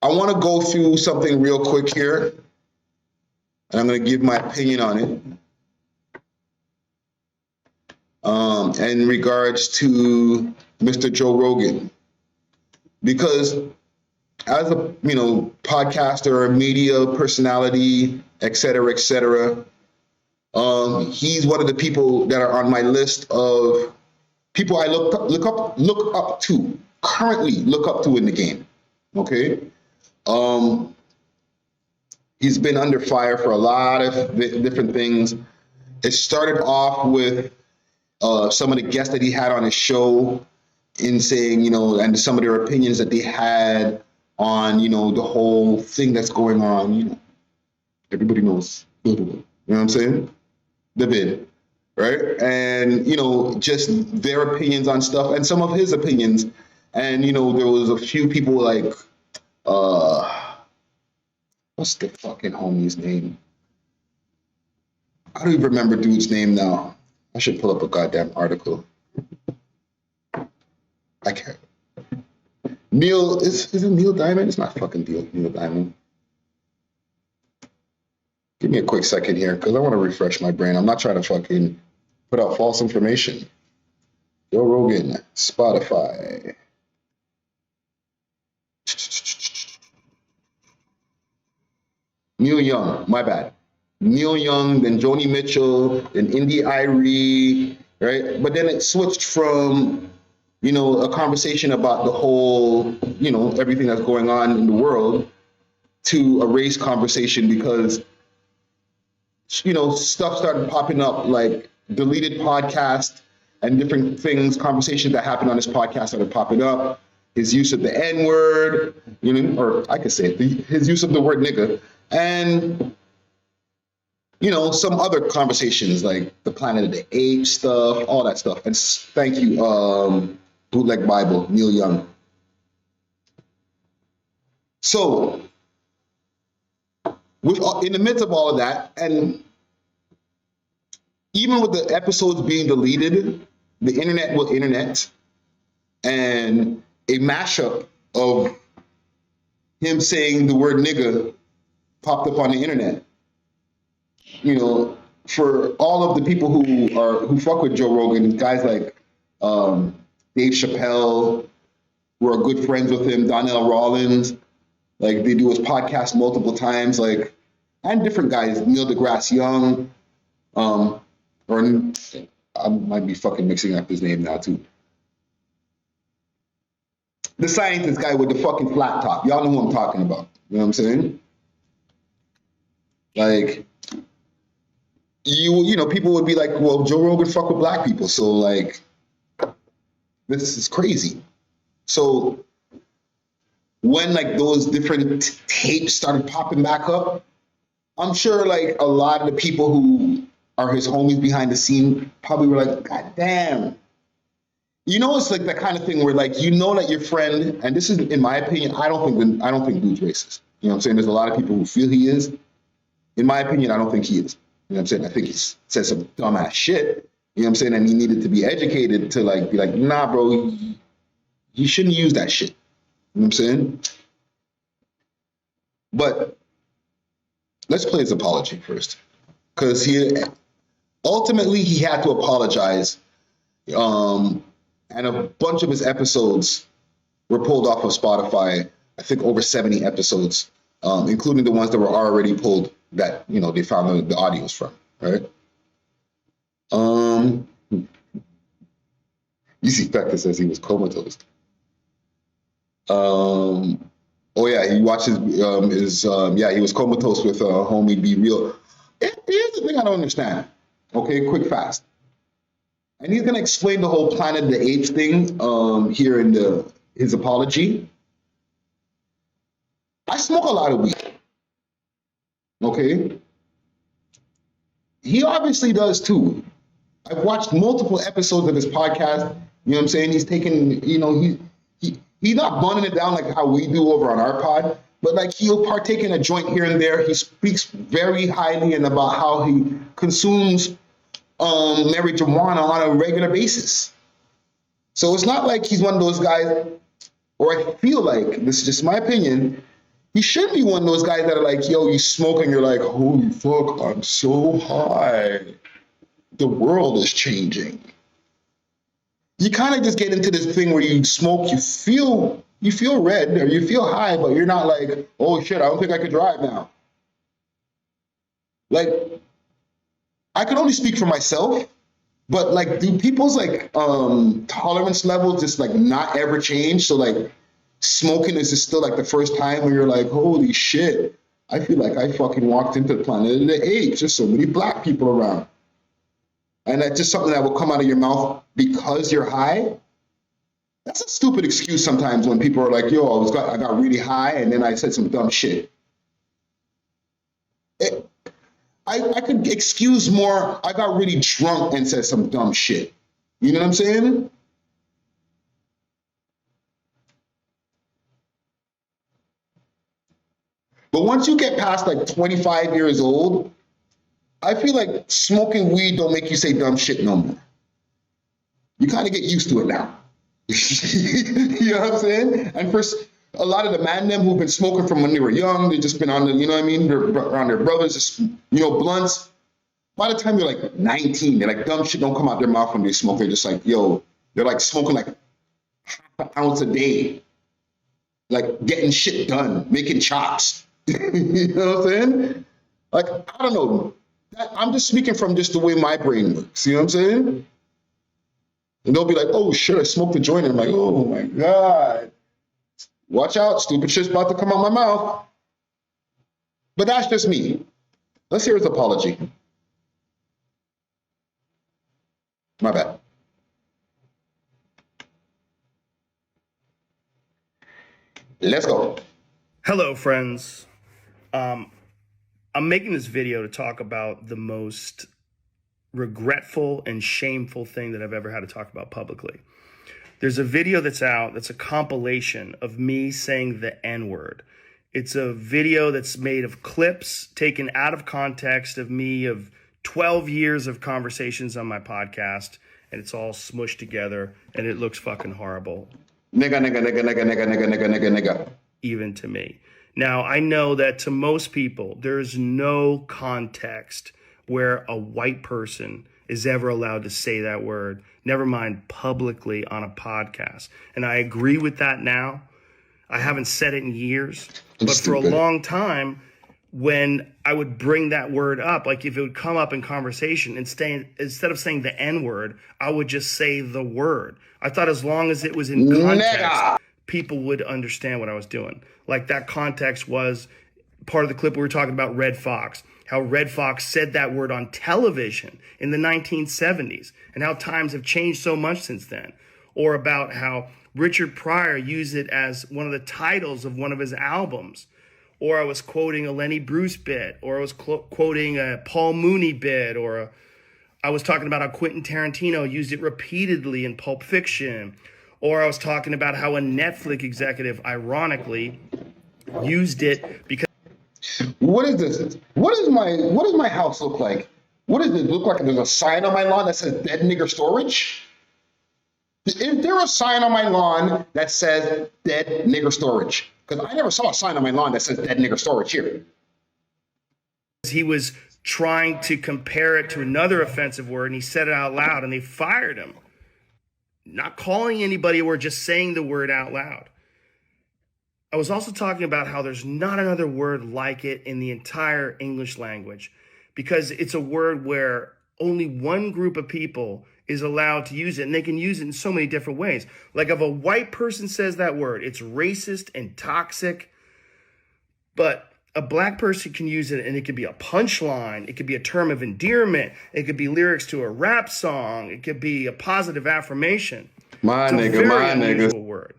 I want to go through something real quick here, and I'm going to give my opinion on it. In regards to Mr. Joe Rogan, because as a podcaster, media personality, et cetera, he's one of the people that are on my list of people I look up to currently look up to in the game. Okay, he's been under fire for a lot of different things. It started off with some of the guests that he had on his show in saying, and some of their opinions that they had on, the whole thing that's going on. Everybody knows, you know what I'm saying? The vid, right? And, just their opinions on stuff and some of his opinions. And, there was a few people like, what's the fucking homie's name? I don't even remember dude's name now. I should pull up a goddamn article. I can't. Neil, is it Neil Diamond? It's not fucking Neil Diamond. Give me a quick second here, because I want to refresh my brain. I'm not trying to fucking put out false information. Joe Rogan, Spotify. Neil Young, my bad. Neil Young, then Joni Mitchell, then Indie Irie, right? But then it switched from, a conversation about the whole, everything that's going on in the world to a race conversation because, stuff started popping up like deleted podcast and different things, conversations that happened on this podcast started popping up. His use of the N-word, or I could say it, his use of the word nigga, and some other conversations like the Planet of the Apes stuff, all that stuff. And thank you, Bootleg Bible, Neil Young. So, in the midst of all of that, and even with the episodes being deleted, the internet will internet, and a mashup of him saying the word nigga popped up on the internet. For all of the people who fuck with Joe Rogan, guys like Dave Chappelle, who are good friends with him, Donnell Rawlins, like they do his podcast multiple times, like, and different guys, Neil deGrasse Young, or I might be fucking mixing up his name now too. The scientist guy with the fucking flat top. Y'all know who I'm talking about. You know what I'm saying? Like, people would be like, well, Joe Rogan fuck with black people. So like, this is crazy. So when like those different tapes started popping back up, I'm sure like a lot of the people who are his homies behind the scene probably were like, God damn. It's like that kind of thing where like, that your friend, and this is in my opinion, I don't think dude's racist. You know what I'm saying? There's a lot of people who feel he is. In my opinion, I don't think he is. You know what I'm saying? I think he said some dumbass shit. You know what I'm saying? And he needed to be educated to like be like, nah, bro, you shouldn't use that shit. You know what I'm saying? But let's play his apology first. Because he had to apologize. And a bunch of his episodes were pulled off of Spotify. I think over 70 episodes, including the ones that were already pulled that, they found the audios from, right? Easy Factor says he was comatose. Oh yeah, he watches he was comatose with homie Be Real. Here's the thing I don't understand. Okay, quick, fast. And he's gonna explain the whole Planet of the Apes thing here in his apology. I smoke a lot of weed. Okay? He obviously does too. I've watched multiple episodes of his podcast. You know what I'm saying? He's taking, he's not bunning it down like how we do over on our pod, but like he'll partake in a joint here and there. He speaks very highly and about how he consumes marijuana on a regular basis. So it's not like he's one of those guys, or I feel like, this is just my opinion, He should be one of those guys that are like, yo, you smoke and you're like, holy fuck, I'm so high. The world is changing. You kind of just get into this thing where you smoke, you feel red or you feel high, but you're not like, oh shit, I don't think I could drive now. Like, I can only speak for myself, but like, do people's like tolerance levels just like not ever change? So like, smoking is just still like the first time where you're like, holy shit, I feel like I fucking walked into the planet of the apes. There's so many black people around. And that's just something that will come out of your mouth because you're high. That's a stupid excuse sometimes when people are like, yo, I got really high and then I said some dumb shit. I could excuse more, I got really drunk and said some dumb shit. You know what I'm saying? But once you get past like 25 years old, I feel like smoking weed don't make you say dumb shit no more. You kind of get used to it now. You know what I'm saying? And for a lot of the man them who've been smoking from when they were young, they've just been on the, you know what I mean? They're around their brothers, just, you know, blunts. By the time you're like 19, they're like, dumb shit don't come out their mouth when they smoke. They're just like, yo, they're like smoking like half an ounce a day, like getting shit done, making chops. You know what I'm saying? Like, I don't know. I'm just speaking from just the way my brain works. You know what I'm saying? And they'll be like, oh shit, I smoked a joint. And I'm like, oh my God. Watch out, stupid shit's about to come out my mouth. But that's just me. Let's hear his apology. My bad. Let's go. Hello, friends. I'm making this video to talk about the most regretful and shameful thing that I've ever had to talk about publicly. There's a video that's out that's a compilation of me saying the N-word. It's a video that's made of clips taken out of context of me of 12 years of conversations on my podcast, and it's all smushed together, and it looks fucking horrible. Nigga, nigga, nigga, nigga, nigga, nigga, nigga, nigga, nigga. Even to me. Now, I know that to most people, there's no context where a white person is ever allowed to say that word, never mind publicly on a podcast. And I agree with that now. I haven't said it in years, but for a long time, when I would bring that word up, like if it would come up in conversation, instead of saying the N-word, I would just say the word. I thought as long as it was in context, people would understand what I was doing. Like that context was part of the clip we were talking about Red Fox, how Red Fox said that word on television in the 1970s and how times have changed so much since then. Or about how Richard Pryor used it as one of the titles of one of his albums. Or I was quoting a Lenny Bruce bit, or I was quoting a Paul Mooney bit, or I was talking about how Quentin Tarantino used it repeatedly in Pulp Fiction. Or I was talking about how a Netflix executive, ironically, used it because... What is this? What does my house look like? What does it look like? There's a sign on my lawn that says dead nigger storage? Is there a sign on my lawn that says dead nigger storage? Because I never saw a sign on my lawn that says dead nigger storage here. He was trying to compare it to another offensive word, and he said it out loud, and they fired him. Not calling anybody or just saying the word out loud. I was also talking about how there's not another word like it in the entire English language, because it's a word where only one group of people is allowed to use it, and they can use it in so many different ways. Like if a white person says that word, it's racist and toxic, but a black person can use it and it could be a punchline. It could be a term of endearment. It could be lyrics to a rap song. It could be a positive affirmation. My nigga. Word,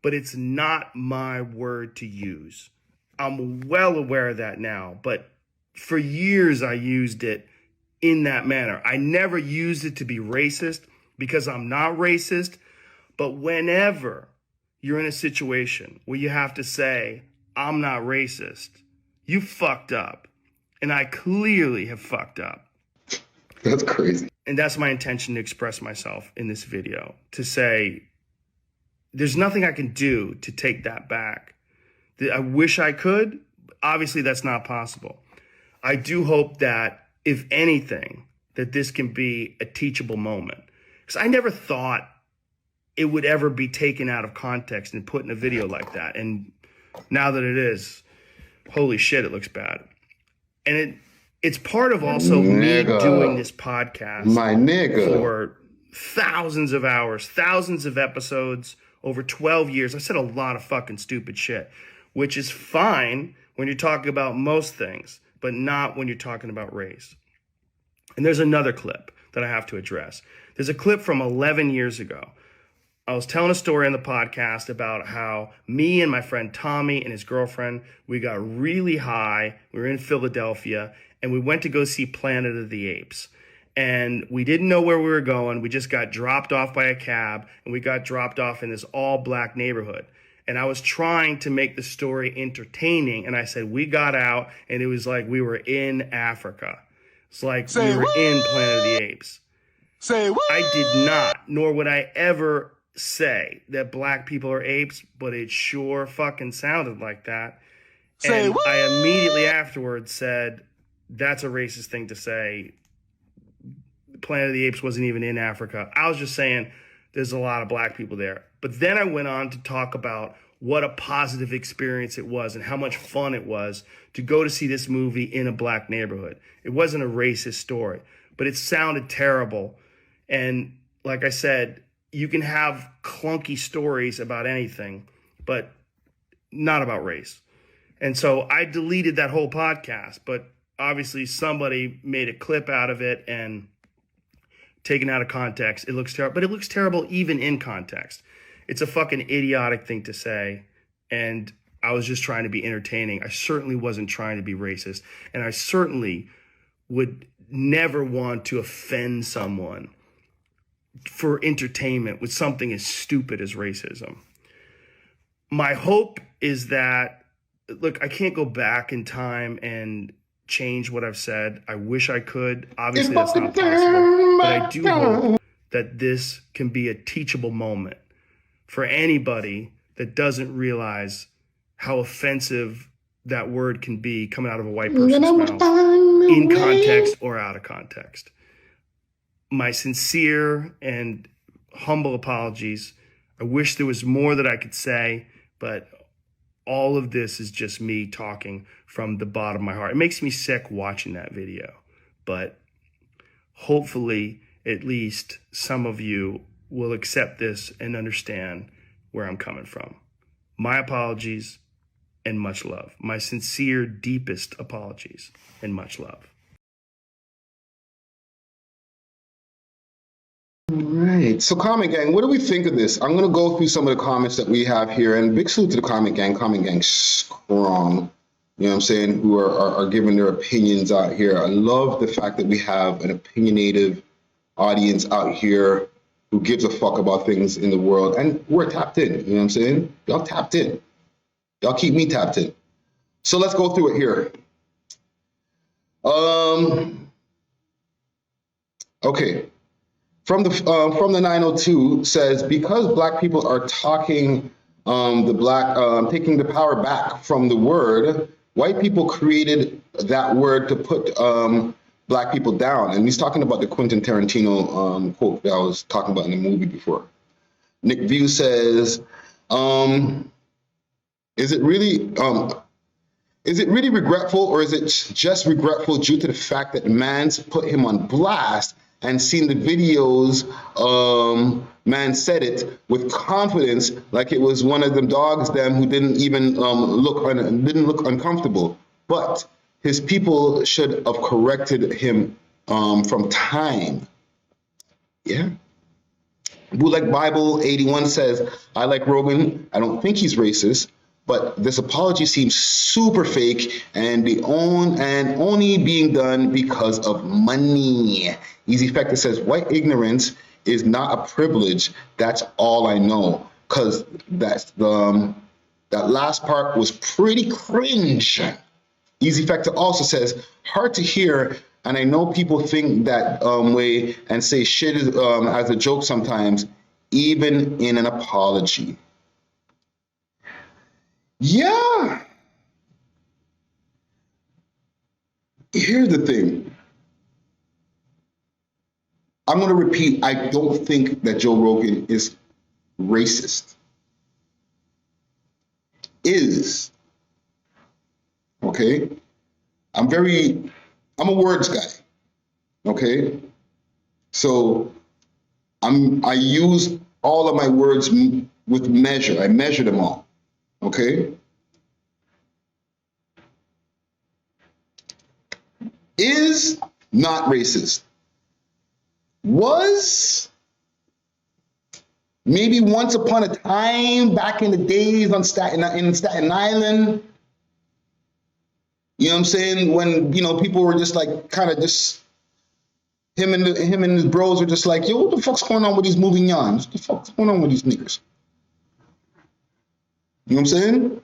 but it's not my word to use. I'm well aware of that now, but for years I used it in that manner. I never used it to be racist because I'm not racist, but whenever you're in a situation where you have to say, I'm not racist, you fucked up. And I clearly have fucked up. That's crazy. And that's my intention to express myself in this video, to say, there's nothing I can do to take that back. I wish I could. Obviously, that's not possible. I do hope that, if anything, that this can be a teachable moment. Because I never thought it would ever be taken out of context and put in a video like that. And now that it is, holy shit, it looks bad. And it's part of also me doing this podcast for thousands of hours, thousands of episodes, over 12 years. I said a lot of fucking stupid shit, which is fine when you're talking about most things, but not when you're talking about race. And there's another clip that I have to address. There's a clip from 11 years ago. I was telling a story on the podcast about how me and my friend Tommy and his girlfriend, we got really high. We were in Philadelphia and we went to go see Planet of the Apes. And we didn't know where we were going. We just got dropped off by a cab and we got dropped off in this all black neighborhood. And I was trying to make the story entertaining. And I said, we got out and it was like we were in Africa. It's like we were in Planet of the Apes. Say what? I did not, nor would I ever say that black people are apes, but it sure fucking sounded like that. And I immediately afterwards said, that's a racist thing to say. Planet of the Apes wasn't even in Africa. I was just saying there's a lot of black people there. But then I went on to talk about what a positive experience it was and how much fun it was to go to see this movie in a black neighborhood. It wasn't a racist story, but it sounded terrible. And like I said, you can have clunky stories about anything, but not about race. And so I deleted that whole podcast, but obviously somebody made a clip out of it and taken out of context. It looks terrible, but it looks terrible even in context. It's a fucking idiotic thing to say. And I was just trying to be entertaining. I certainly wasn't trying to be racist. And I certainly would never want to offend someone for entertainment with something as stupid as racism. My hope is that, look, I can't go back in time and change what I've said. I wish I could. Obviously, that's not possible. But I do hope that this can be a teachable moment for anybody that doesn't realize how offensive that word can be coming out of a white person's mouth, in context or out of context. My sincere and humble apologies. I wish there was more that I could say, but all of this is just me talking from the bottom of my heart. It makes me sick watching that video, but hopefully at least some of you will accept this and understand where I'm coming from. My apologies and much love. My sincere, deepest apologies and much love. All right. So, comment gang, what do we think of this? I'm going to go through some of the comments that we have here, and big salute to the comment gang. Comment gang strong. You know what I'm saying? Who are giving their opinions out here. I love the fact that we have an opinionated audience out here who gives a fuck about things in the world, and we're tapped in. You know what I'm saying? Y'all tapped in. Y'all keep me tapped in. So let's go through it here. Okay. From the 902 says, because black people are taking the power back from the word, white people created that word to put black people down. And he's talking about the Quentin Tarantino quote that I was talking about in the movie before. Nick View says, is it really regretful, or is it just regretful due to the fact that man's put him on blast and seen the videos, man said it with confidence, like it was one of them dogs who didn't even look uncomfortable. But his people should have corrected him from time. Yeah. Bootleg Bible 81 says, I like Rogan. I don't think he's racist, but this apology seems super fake and only being done because of money. Easy Factor says, white ignorance is not a privilege. That's all I know. Because that last part was pretty cringe. Easy Factor also says, hard to hear, and I know people think that way and say shit as a joke sometimes, even in an apology. Yeah. Here's the thing. I'm going to repeat, I don't think that Joe Rogan is racist. Is. Okay? I'm a words guy. Okay? So I use all of my words with measure. I measure them all. Okay? Is not racist. Was maybe once upon a time back in the days in Staten Island. You know what I'm saying? When, people were just like kind of just him and his bros were just like, yo, what the fuck's going on with these moving yawns? What the fuck's going on with these niggas? You know what I'm saying?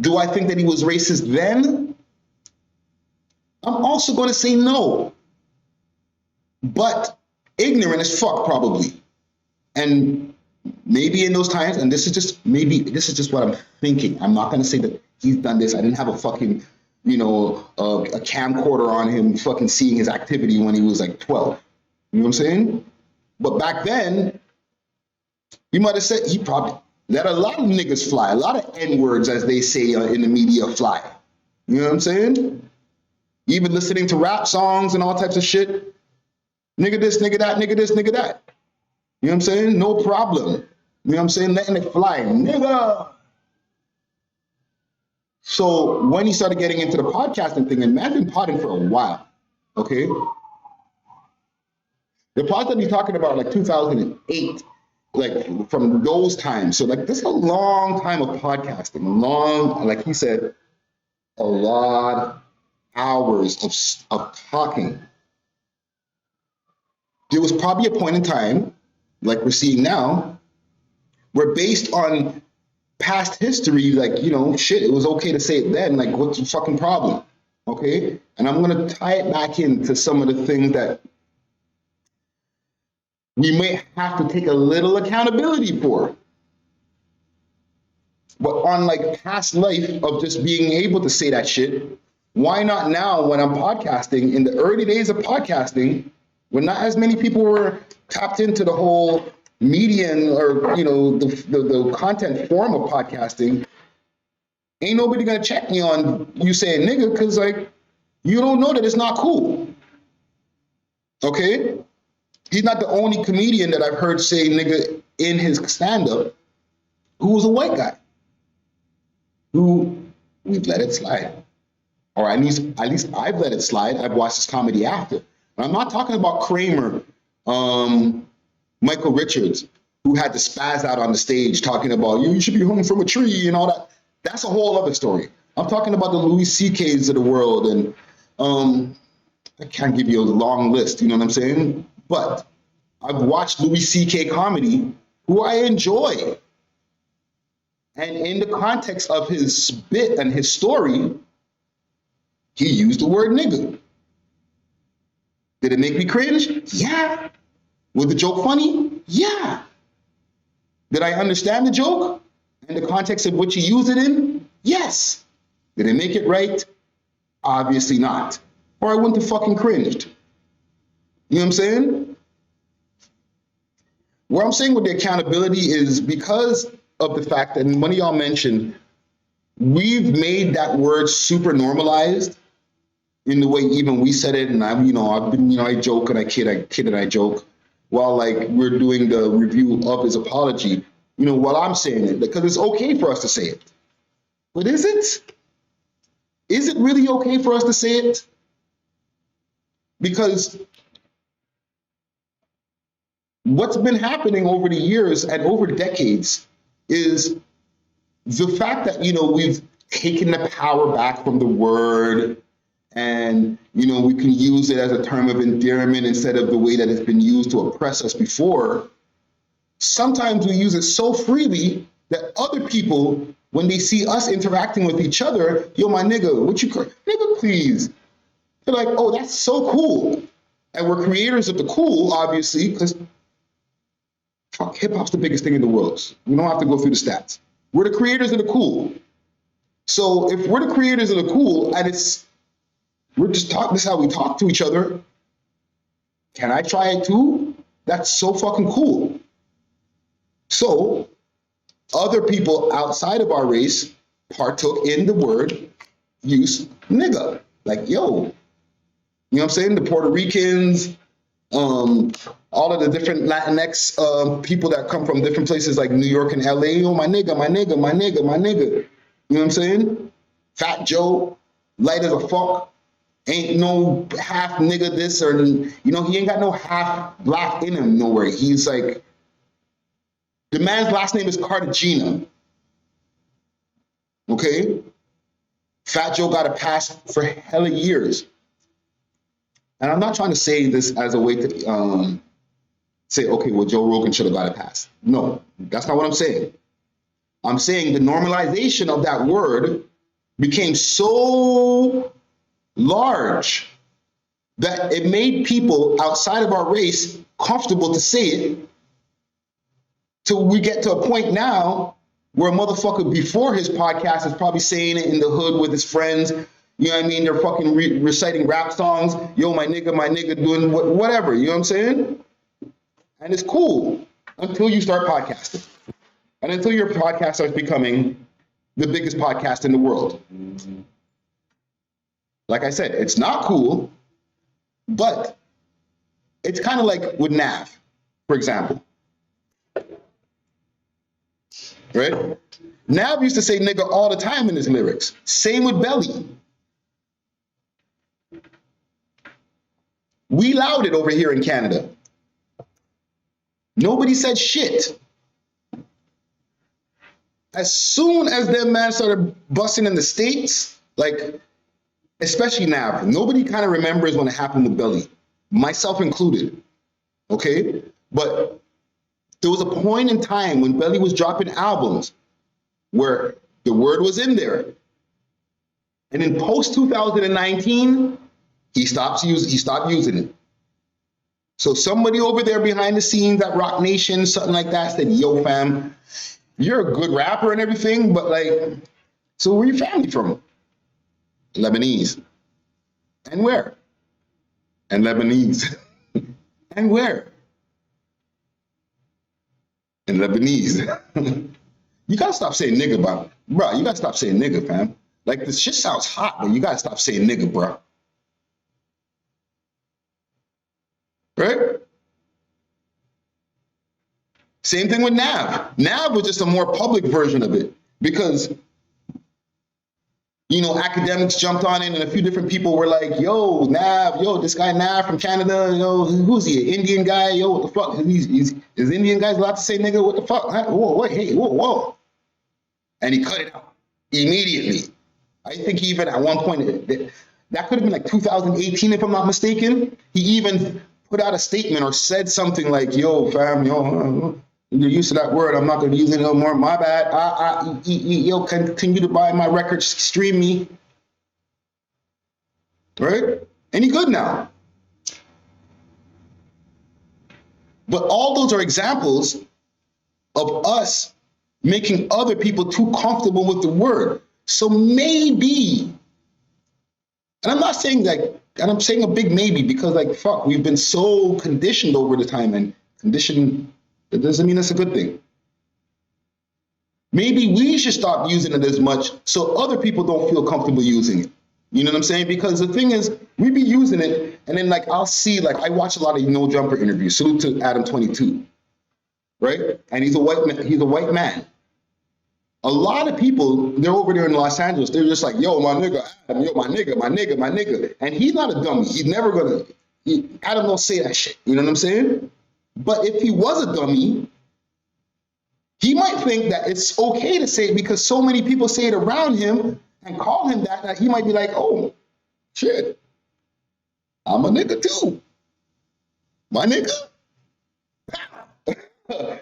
Do I think that he was racist then? I'm also going to say no. But ignorant as fuck, probably. And maybe in those times, and this is just what I'm thinking. I'm not going to say that he's done this. I didn't have a fucking, a camcorder on him fucking seeing his activity when he was like 12. You know what I'm saying? But back then, he might have said, he probably let a lot of niggas fly, a lot of N-words, as they say in the media, fly. You know what I'm saying? Even listening to rap songs and all types of shit. Nigga this, nigga that, nigga this, nigga that. You know what I'm saying? No problem. You know what I'm saying? Letting it fly, nigga. So when he started getting into the podcasting thing, and man's been podding for a while, okay? The pod that he's talking about, like 2008, like from those times. So like this is a long time of podcasting, like he said, a lot of hours of talking. There was probably a point in time, like we're seeing now, where based on past history, like, shit, it was okay to say it then, like, what's the fucking problem? Okay? And I'm going to tie it back into some of the things that we may have to take a little accountability for. But on like past life of just being able to say that shit, why not now when I'm podcasting, in the early days of podcasting, when not as many people were tapped into the whole median or, the content form of podcasting, ain't nobody gonna check me on you saying nigga, because like, you don't know that it's not cool. Okay? He's not the only comedian that I've heard say nigga in his stand-up who was a white guy, who we've let it slide. Or at least I've let it slide. I've watched his comedy after. And I'm not talking about Kramer, Michael Richards, who had to spaz out on the stage talking about you should be hung from a tree and all that. That's a whole other story. I'm talking about the Louis C.K.'s of the world, and I can't give you a long list, you know what I'm saying? But I've watched Louis C.K. comedy, who I enjoy. And in the context of his bit and his story, he used the word nigga. Did it make me cringe? Yeah. Was the joke funny? Yeah. Did I understand the joke and the context of which he used it in? Yes. Did it make it right? Obviously not. Or I wouldn't have fucking cringed. You know what I'm saying? What I'm saying with the accountability is because of the fact that, and one of y'all mentioned, we've made that word super normalized in the way even we said it, and I joke and I kid and I joke while like we're doing the review of his apology, while I'm saying it, because it's okay for us to say it. But is it? Is it really okay for us to say it? Because what's been happening over the years and over decades is the fact that, we've taken the power back from the word, and, we can use it as a term of endearment instead of the way that it's been used to oppress us before. Sometimes we use it so freely that other people, when they see us interacting with each other, yo, my nigga, nigga, please. They're like, oh, that's so cool. And we're creators of the cool, obviously, because hip hop's the biggest thing in the world. We don't have to go through the stats. We're the creators of the cool. So if we're the creators of the cool and we're just talking, this is how we talk to each other. Can I try it too? That's so fucking cool. So other people outside of our race partook in the word use nigga. Like, yo, you know what I'm saying? The Puerto Ricans, all of the different Latinx people that come from different places like New York and LA, yo, my nigga, my nigga, my nigga, my nigga. You know what I'm saying? Fat Joe, light as a fuck, ain't no half nigga this or, you know, he ain't got no half black in him nowhere. He's like, the man's last name is Cartagena. Okay? Fat Joe got a pass for hella years. And I'm not trying to say this as a way to say, okay, well, Joe Rogan should have got a pass. No, that's not what I'm saying. I'm saying the normalization of that word became so large that it made people outside of our race comfortable to say it, till we get to a point now where a motherfucker before his podcast is probably saying it in the hood with his friends. You know what I mean? They're fucking reciting rap songs. Yo, my nigga, doing whatever. You know what I'm saying? And it's cool until you start podcasting. And until your podcast starts becoming the biggest podcast in the world. Like I said, it's not cool, but it's kind of like with Nav, for example. Right? Nav used to say nigga all the time in his lyrics. Same with Belly. We allowed it over here in Canada. Nobody said shit. As soon as them man started busting in the States, like, especially Nav, nobody kind of remembers when it happened with Belly, myself included, okay? But there was a point in time when Belly was dropping albums where the word was in there. And in post 2019, he stopped using it. So somebody over there behind the scenes at Rock Nation, something like that, said, yo, fam, you're a good rapper and everything, but like, so where your family from? Lebanese. And where? And Lebanese. And where? And Lebanese. You gotta stop saying nigga, bro. You gotta stop saying nigga, fam. Like, this shit sounds hot, but you gotta stop saying nigga, bro. Right? Same thing with Nav. Nav was just a more public version of it because, you know, academics jumped on it and a few different people were like, yo, Nav, yo, this guy Nav from Canada, yo, who's he, an Indian guy? Yo, what the fuck? Is Indian guys allowed to say nigga? What the fuck? Whoa, wait, hey, whoa. And he cut it out immediately. I think he even at one point, that could have been like 2018 if I'm not mistaken, he even put out a statement or said something like, yo, fam, yo, you're used to that word. I'm not going to use it no more. My bad. Yo, continue to buy my records, stream me. Right? And he good now. But all those are examples of us making other people too comfortable with the word. So maybe, and I'm not saying that, and I'm saying a big maybe because like, fuck, we've been so conditioned over the time, and conditioned, that doesn't mean that's a good thing. Maybe we should stop using it as much so other people don't feel comfortable using it. You know what I'm saying? Because the thing is, we be using it, and then like I'll see, like I watch a lot of No Jumper interviews. Salute to Adam 22, right? And he's a white man. He's a white man. A lot of people, they're over there in Los Angeles. They're just like, yo, my nigga, Adam, yo, my nigga. And he's not a dummy. He's never gonna. Adam don't say that shit. You know what I'm saying? But if he was a dummy, he might think that it's okay to say it because so many people say it around him and call him that he might be like, oh, shit, I'm a nigga too. My nigga.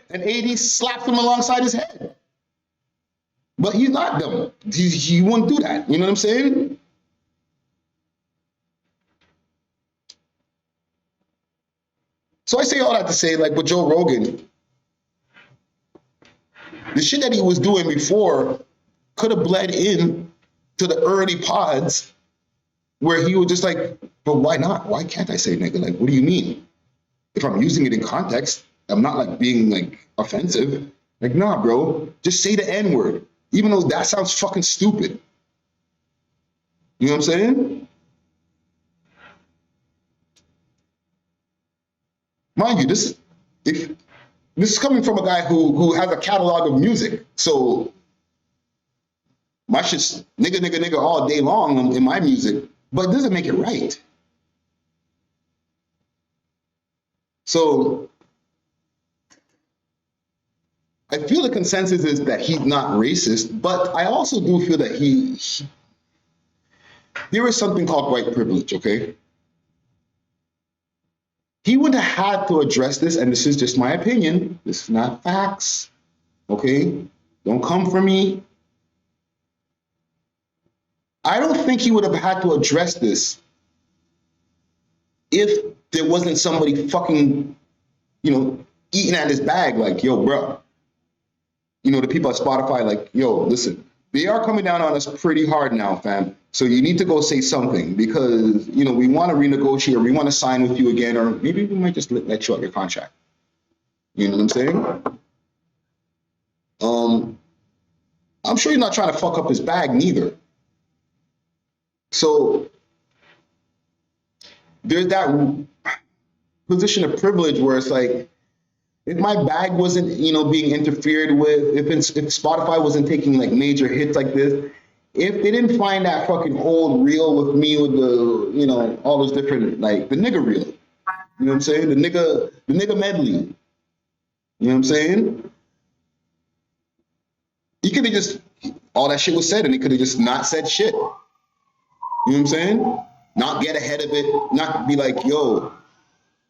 And AD slaps him alongside his head. But he's not dumb. He wouldn't do that. You know what I'm saying? So I say all that to say, like with Joe Rogan, The shit that he was doing before could have bled in to the early pods where he was just like, but why not? Why can't I say nigga? Like, what do you mean? If I'm using it in context, I'm not like being like offensive. Like, nah, bro, just say the N word, even though that sounds fucking stupid. You know what I'm saying? Mind you, this is coming from a guy who has a catalog of music. So my shit's nigga, nigga, nigga all day long in my music, but it doesn't make it right. So I feel the consensus is that he's not racist, but I also do feel that there is something called white privilege, okay? He would have had to address this, and this is just my opinion. This is not facts, okay? Don't come for me. I don't think he would have had to address this if there wasn't somebody fucking, eating at his bag like, yo, bro. The people at Spotify like, yo, listen, they are coming down on us pretty hard now, fam. So you need to go say something because, we want to renegotiate or we want to sign with you again, or maybe we might just let you out your contract. You know what I'm saying? I'm sure you're not trying to fuck up his bag neither. So there's that position of privilege where it's like, if my bag wasn't, being interfered with, if Spotify wasn't taking like major hits like this, if they didn't find that fucking old reel with me with the, all those different, like the nigga reel, you know what I'm saying? The nigga medley, you know what I'm saying? He could have just, all that shit was said and he could have just not said shit. You know what I'm saying? Not get ahead of it, not be like, yo,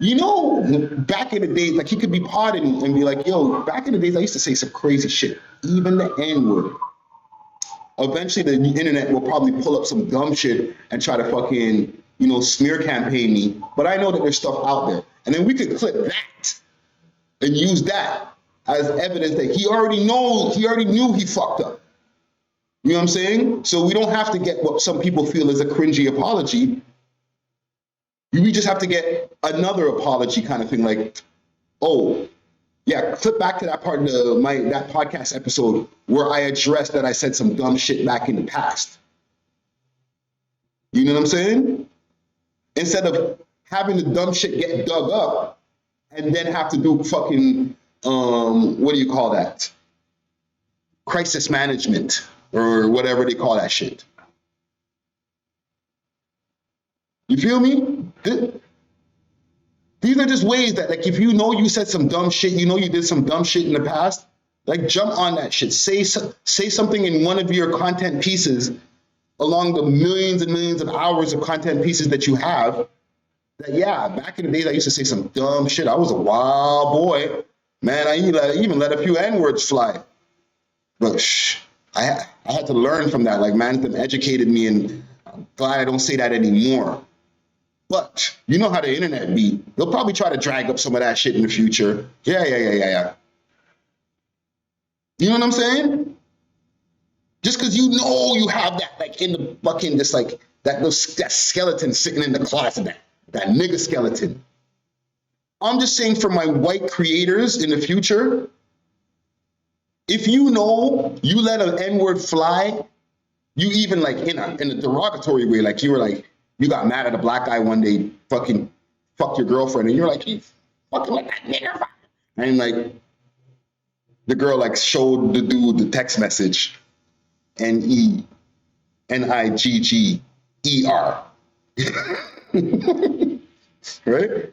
back in the days, like he could be potted and be like, yo, back in the days, I used to say some crazy shit, even the N-word. Eventually, the internet will probably pull up some dumb shit and try to fucking, smear campaign me. But I know that there's stuff out there. And then we could clip that and use that as evidence that he already knew he fucked up. You know what I'm saying? So we don't have to get what some people feel is a cringy apology. We just have to get another apology kind of thing, like, oh, yeah, clip back to that part of that podcast episode where I addressed that I said some dumb shit back in the past. You know what I'm saying? Instead of having the dumb shit get dug up and then have to do fucking, what do you call that? Crisis management or whatever they call that shit. You feel me? These are just ways that, like, if you said some dumb shit, you did some dumb shit in the past, like, jump on that shit. Say something in one of your content pieces along the millions and millions of hours of content pieces that you have. That, yeah, back in the days, I used to say some dumb shit. I was a wild boy. Man, I even let a few N-words fly. But I had to learn from that. Like, man, them educated me, and I'm glad I don't say that anymore. But you know how the internet be. They'll probably try to drag up some of that shit in the future. Yeah. You know what I'm saying? Just because you have that, like, in the fucking, just like, that skeleton sitting in the closet, that nigga skeleton. I'm just saying for my white creators in the future, if you let an N-word fly, you even, like, in a derogatory way, like, you were like, you got mad at a black guy one day, fucking fucked your girlfriend, and you're like, he's fucking like that nigger. And like, the girl like showed the dude the text message, NENIGGER. Right?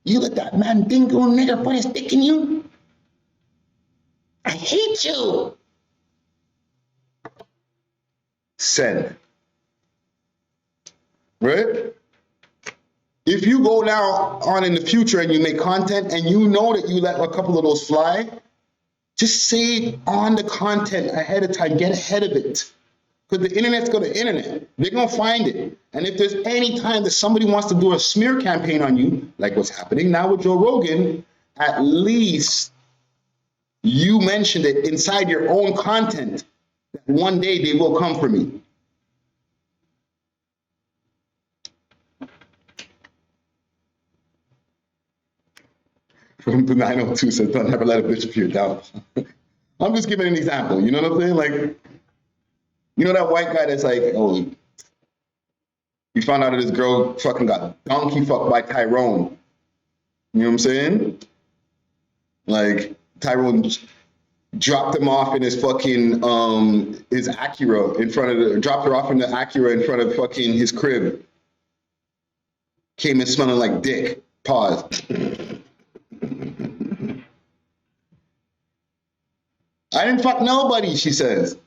You let that man dingo nigger put his dick in you? I hate you. Send. Right? If you go now on in the future and you make content and you know that you let a couple of those fly, just say on the content ahead of time, get ahead of it. Because the internet's going to internet. They're going to find it. And if there's any time that somebody wants to do a smear campaign on you, like what's happening now with Joe Rogan, at least You mentioned it inside your own content that one day they will come for me. From the 902 says, don't ever let a bitch appear down. I'm just giving an example. You know what I'm saying? Like, you know that white guy that's like, oh, you found out that this girl fucking got donkey fucked by Tyrone. You know what I'm saying? Like, Tyrone dropped him off in his fucking his Acura in front of dropped her off in the Acura in front of fucking his crib. Came in smelling like dick. Pause. I didn't fuck nobody, she says.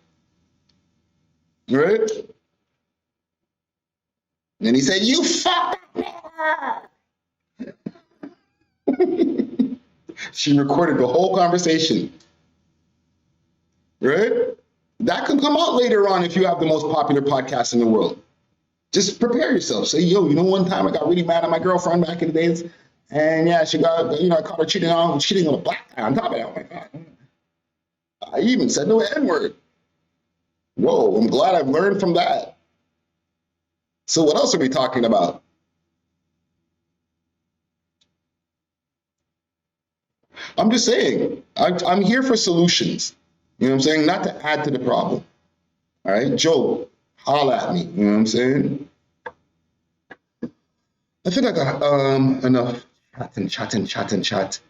Right? And he said, you fucked her. She recorded the whole conversation. Right? That can come out later on if you have the most popular podcast in the world. Just prepare yourself. Say, yo, you know, one time I got really mad at my girlfriend back in the days, and yeah, she got, you know, I caught her cheating on a black guy on top of that. Oh my God. I even said no N-word. Whoa, I'm glad I've learned from that. So what else are we talking about? I'm just saying, I'm here for solutions. You know what I'm saying? Not to add to the problem. All right, Joe, holla at me. You know what I'm saying? I think I got enough chat.